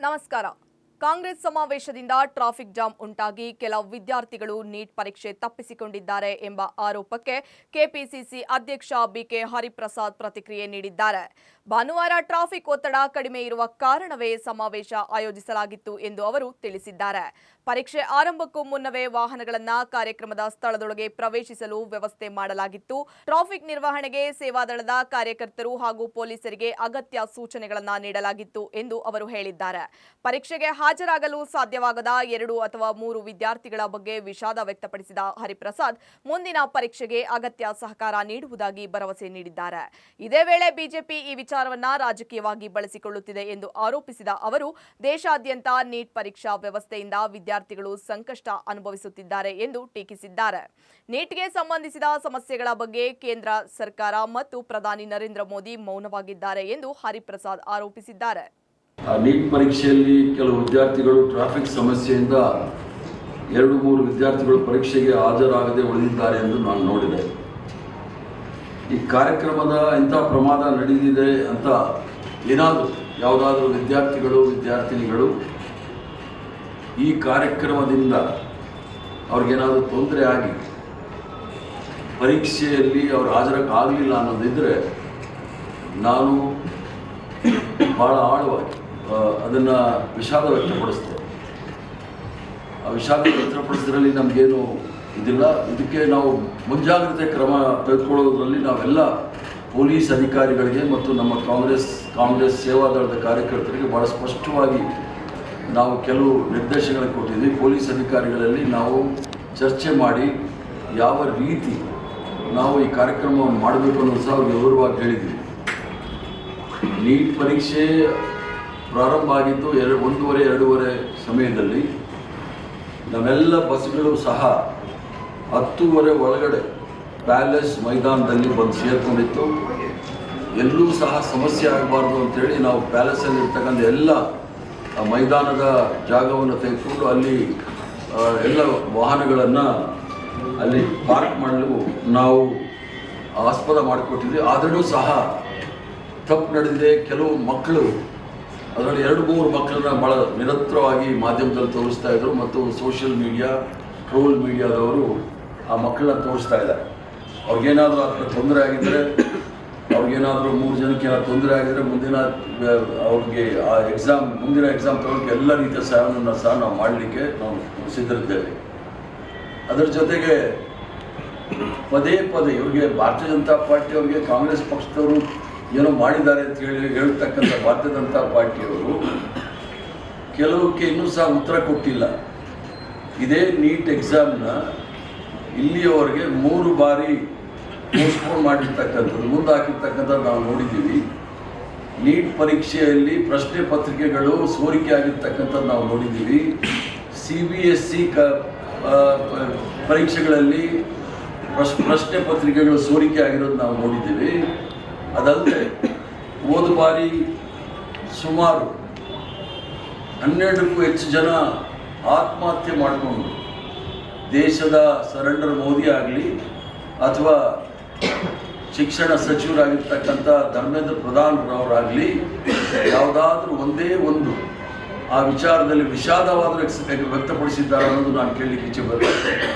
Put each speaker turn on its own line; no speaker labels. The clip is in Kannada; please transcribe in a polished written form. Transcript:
ನಮಸ್ಕಾರ. ಕಾಂಗ್ರೆಸ್ ಸಮಾವೇಶದಿಂದ ಟ್ರಾಫಿಕ್ ಜಾಮ್ ಉಂಟಾಗಿ ಕೆಲ ವಿದ್ಯಾರ್ಥಿಗಳು ನೀಟ್ ಪರೀಕ್ಷೆ ತಪ್ಪಿಸಿಕೊಂಡಿದ್ದಾರೆ ಎಂಬ ಆರೋಪಕ್ಕೆ ಕೆಪಿಸಿಸಿ ಅಧ್ಯಕ್ಷ ಬಿಕೆ ಹರಿಪ್ರಸಾದ್ ಪ್ರತಿಕ್ರಿಯೆ ನೀಡಿದ್ದಾರೆ. ಭಾನುವಾರ ಟ್ರಾಫಿಕ್ ಒತ್ತಡ ಕಡಿಮೆ ಇರುವ ಕಾರಣವೇ ಸಮಾವೇಶ ಆಯೋಜಿಸಲಾಗಿತ್ತು ಎಂದು ಅವರು ತಿಳಿಸಿದ್ದಾರೆ. ಪರೀಕ್ಷೆ ಆರಂಭಕ್ಕೂ ಮುನ್ನವೇ ವಾಹನಗಳನ್ನು ಕಾರ್ಯಕ್ರಮದ ಸ್ಥಳದೊಳಗೆ ಪ್ರವೇಶಿಸಲು ವ್ಯವಸ್ಥೆ ಮಾಡಲಾಗಿತ್ತು. ಟ್ರಾಫಿಕ್ ನಿರ್ವಹಣೆಗೆ ಸೇವಾದಳದ ಕಾರ್ಯಕರ್ತರು ಹಾಗೂ ಪೊಲೀಸರಿಗೆ ಅಗತ್ಯ ಸೂಚನೆಗಳನ್ನು ನೀಡಲಾಗಿತ್ತು ಎಂದು ಅವರು ಹೇಳಿದ್ದಾರೆ. ಪರೀಕ್ಷೆಗೆ ಹಾಜರಾಗಲು ಸಾಧ್ಯವಾಗದ 2 ಅಥವಾ 3 ವಿದ್ಯಾರ್ಥಿಗಳ ಬಗ್ಗೆ ವಿಷಾದ ವ್ಯಕ್ತಪಡಿಸಿದ ಹರಿಪ್ರಸಾದ್ ಮುಂದಿನ ಪರೀಕ್ಷೆಗೆ ಅಗತ್ಯ ಸಹಕಾರ ನೀಡುವುದಾಗಿ ಭರವಸೆ ನೀಡಿದ್ದಾರೆ. ಇದೇ ವೇಳೆ ಬಿಜೆಪಿ ಈ ವಿಚಾರವನ್ನ ರಾಜಕೀಯವಾಗಿ ಬಳಸಿಕೊಳ್ಳುತ್ತಿದೆ ಎಂದು ಆರೋಪಿಸಿದ ಅವರು ದೇಶಾದ್ಯಂತ ನೀಟ್ ಪರೀಕ್ಷಾ ವ್ಯವಸ್ಥೆಯಿಂದ ವಿದ್ಯಾರ್ಥಿಗಳು ಸಂಕಷ್ಟ ಅನುಭವಿಸುತ್ತಿದ್ದಾರೆ ಎಂದು ಟೀಕಿಸಿದ್ದಾರೆ. ನೀಟ್ಗೆ ಸಂಬಂಧಿಸಿದ ಸಮಸ್ಯೆಗಳ ಬಗ್ಗೆ ಕೇಂದ್ರ ಸರ್ಕಾರ ಮತ್ತು ಪ್ರಧಾನಿ ನರೇಂದ್ರ ಮೋದಿ ಮೌನವಾಗಿದ್ದಾರೆ ಎಂದು ಹರಿಪ್ರಸಾದ್ ಆರೋಪಿಸಿದ್ದಾರೆ.
ನೀಟ್ ಪರೀಕ್ಷೆಯಲ್ಲಿ ಕೆಲವು ವಿದ್ಯಾರ್ಥಿಗಳು ಟ್ರಾಫಿಕ್ ಸಮಸ್ಯೆಯಿಂದ 2-3 ವಿದ್ಯಾರ್ಥಿಗಳು ಪರೀಕ್ಷೆಗೆ ಹಾಜರಾಗದೆ ಉಳಿದಿದ್ದಾರೆ ಎಂದು ನಾನು ನೋಡಿದೆ. ಈ ಕಾರ್ಯಕ್ರಮದ ಇಂಥ ಪ್ರಮಾದ ನಡೆದಿದೆ ಅಂತ ಯಾವುದಾದ್ರೂ ವಿದ್ಯಾರ್ಥಿನಿಗಳು ಈ ಕಾರ್ಯಕ್ರಮದಿಂದ ಅವ್ರಿಗೇನಾದರೂ ತೊಂದರೆ ಆಗಿ ಪರೀಕ್ಷೆಯಲ್ಲಿ ಅವ್ರು ಹಾಜರಾಗಲಿಲ್ಲ ಅನ್ನೋದಿದ್ದರೆ ನಾನು ಭಾಳ ಆಳವಾಗಿ ಅದನ್ನು ವಿಷಾದ ವ್ಯಕ್ತಪಡಿಸ್ತೇವೆ. ಆ ವಿಷಾದ ವ್ಯಕ್ತಪಡಿಸೋದ್ರಲ್ಲಿ ನಮಗೇನು ಇದಿಲ್ಲ. ಇದಕ್ಕೆ ನಾವು ಮುಂಜಾಗ್ರತೆ ಕ್ರಮ ತೆಗೆದುಕೊಳ್ಳೋದ್ರಲ್ಲಿ ನಾವೆಲ್ಲ ಪೊಲೀಸ್ ಅಧಿಕಾರಿಗಳಿಗೆ ಮತ್ತು ನಮ್ಮ ಕಾಂಗ್ರೆಸ್ ಸೇವಾದಳದ ಕಾರ್ಯಕರ್ತರಿಗೆ ಭಾಳ ಸ್ಪಷ್ಟವಾಗಿ ನಾವು ಕೆಲವು ನಿರ್ದೇಶನ ಕೊಟ್ಟಿದ್ವಿ. ಪೊಲೀಸ್ ಅಧಿಕಾರಿಗಳಲ್ಲಿ ನಾವು ಚರ್ಚೆ ಮಾಡಿ ಯಾವ ರೀತಿ ನಾವು ಈ ಕಾರ್ಯಕ್ರಮವನ್ನು ಮಾಡಬೇಕು ಅನ್ನೋದು ಸಹ ಅವ್ರಿಗೆ ವಿವರವಾಗಿ ಹೇಳಿದ್ವಿ. ನೀಟ್ ಪರೀಕ್ಷೆ ಪ್ರಾರಂಭ ಆಗಿದ್ದು 1:30-2:30 ಸಮಯದಲ್ಲಿ ನಮ್ಮೆಲ್ಲ ಬಸ್ಗಳು ಸಹ 10:30 ಒಳಗಡೆ ಪ್ಯಾಲೇಸ್ ಮೈದಾನದಲ್ಲಿ ಬಂದು ಸೇರ್ಕೊಂಡಿತ್ತು. ಎಲ್ಲೂ ಸಹ ಸಮಸ್ಯೆ ಆಗಬಾರ್ದು ಅಂತೇಳಿ ನಾವು ಪ್ಯಾಲೇಸಲ್ಲಿ ಇರ್ತಕ್ಕಂಥ ಎಲ್ಲ ಮೈದಾನದ ಜಾಗವನ್ನು ತೆಗೆದುಕೊಂಡು ಅಲ್ಲಿ ಎಲ್ಲ ವಾಹನಗಳನ್ನು ಅಲ್ಲಿ ಪಾರ್ಕ್ ಮಾಡಲು ನಾವು ಆಸ್ಪದ ಮಾಡಿಕೊಟ್ಟಿದ್ವಿ. ಆದರೂ ಸಹ ತಪ್ಪು ನಡೆದಿದೆ. ಕೆಲವು ಮಕ್ಕಳು ಅದರಲ್ಲಿ 2-3 ಮಕ್ಕಳನ್ನ ಭಾಳ ನಿರಂತರವಾಗಿ ಮಾಧ್ಯಮದಲ್ಲಿ ತೋರಿಸ್ತಾ ಇದ್ರು ಮತ್ತು ಸೋಷಿಯಲ್ ಮೀಡಿಯಾ ಟ್ರೋಲ್ ಮೀಡಿಯಾದವರು ಆ ಮಕ್ಕಳನ್ನ ತೋರಿಸ್ತಾ ಇದ್ದಾರೆ. ಅವ್ರಿಗೇನಾದರೂ ಆ ತೊಂದರೆ ಆಗಿದ್ದರೆ ಅವ್ರಿಗೇನಾದರೂ 3 ಜನಕ್ಕೆ ಏನಾದ್ರು ತೊಂದರೆ ಆಗಿದ್ದರೆ ಅವ್ರಿಗೆ ಆ ಮುಂದಿನ ಎಕ್ಸಾಮ್ ತಗೊಳ್ಳೋಕ್ಕೆ ಎಲ್ಲ ರೀತಿಯ ಸಹಾಯವನ್ನು ಸಹ ನಾವು ಮಾಡಲಿಕ್ಕೆ ನಾವು ಸಿದ್ಧರಿದ್ದೇವೆ. ಅದರ ಜೊತೆಗೆ ಪದೇ ಇವ್ರಿಗೆ ಭಾರತೀಯ ಜನತಾ ಪಾರ್ಟಿಯವ್ರಿಗೆ ಕಾಂಗ್ರೆಸ್ ಪಕ್ಷದವರು ಏನೋ ಮಾಡಿದ್ದಾರೆ ಅಂತ ಹೇಳ್ತಕ್ಕಂಥ ಭಾರತೀಯ ಜನತಾ ಪಾರ್ಟಿಯವರು ಕೆಲವಕ್ಕೆ ಇನ್ನೂ ಸಹ ಉತ್ತರ ಕೊಟ್ಟಿಲ್ಲ. ಇದೇ ನೀಟ್ ಎಕ್ಸಾಮ್ನ ಇಲ್ಲಿಯವರೆಗೆ 3 ಬಾರಿ ಪೋಸ್ಟ್ಪೋನ್ ಮಾಡಿರ್ತಕ್ಕಂಥದ್ದು, ಮುಂದೆ ಹಾಕಿರ್ತಕ್ಕಂಥದ್ದು ನಾವು ನೋಡಿದ್ದೀವಿ. ನೀಟ್ ಪರೀಕ್ಷೆಯಲ್ಲಿ ಪ್ರಶ್ನೆ ಪತ್ರಿಕೆಗಳು ಸೋರಿಕೆ ಆಗಿರ್ತಕ್ಕಂಥದ್ದು ನಾವು ನೋಡಿದ್ದೀವಿ. CBSE ಪರೀಕ್ಷೆಗಳಲ್ಲಿ ಪ್ರಶ್ನೆ ಪತ್ರಿಕೆಗಳು ಸೋರಿಕೆ ಆಗಿರೋದು ನಾವು ನೋಡಿದ್ದೀವಿ. ಅದಲ್ಲದೆ ಹೋದ ಬಾರಿ ಸುಮಾರು 12ಕ್ಕೂ ಹೆಚ್ಚು ಜನ ಆತ್ಮಹತ್ಯೆ ಮಾಡಿಕೊಂಡು ದೇಶದ ಸರೆಂಡರ್ ಮೋದಿ ಆಗಲಿ ಅಥವಾ ಶಿಕ್ಷಣ ಸಚಿವರಾಗಿರ್ತಕ್ಕಂಥ ಧರ್ಮೇಂದ್ರ ಪ್ರಧಾನ್ ಅವರಾಗಲಿ ಯಾವುದಾದ್ರೂ ಒಂದೇ ಒಂದು ಆ ವಿಚಾರದಲ್ಲಿ ವಿಷಾದವಾದ ವ್ಯಕ್ತಪಡಿಸಿದ್ದಾರೆ ಅನ್ನೋದು ನಾನು ಕೇಳಲಿಕ್ಕೆ ಇಚ್ಛೆ ಬರ್ತೇನೆ.